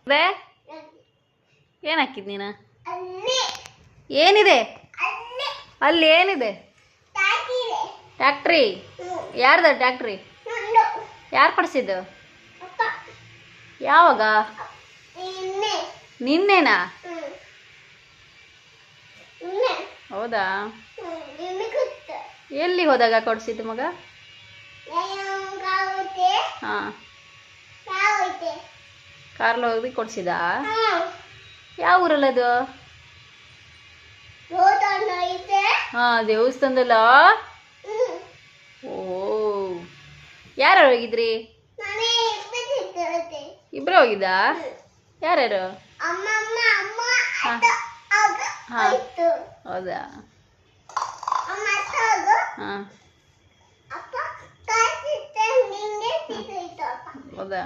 ಅದೇ ಏನು ಹಾಕಿದ್ ನೀನು? ಏನಿದೆ ಅಲ್ಲಿ? ಏನಿದೆ? ಟ್ಯಾಕ್ಟ್ರಿ. ಯಾರ್ದ ಟ್ಯಾಕ್ಟ್ರಿ? ಯಾರು ಕೊಡಿಸಿದ್ದು? ಯಾವಾಗ? ನಿನ್ನೆನಾ? ಹೌದಾ? ಎಲ್ಲಿ ಹೋದಾಗ ಕೊಡಿಸಿದ್ದು ಮಗ? ಹಾಂ, ಕಾರ್లో ಹೋಗಿ ಕೊಡಿಸಿದ? ಯಾವ ಊರಲ್ಲದು? ಹಾಂ, ದೇವಸ್ಥಾನದಲ್ಲ? ಓ, ಯಾರು ಹೋಗಿದ್ರಿ? ಇಬ್ಬರು ಹೋಗಿದ್ದಾ? ಯಾರ್ಯಾರು? ಹಾಂ ಹಾಂ, ಹೌದಾ? ಹಾಂ, ಹೌದಾ?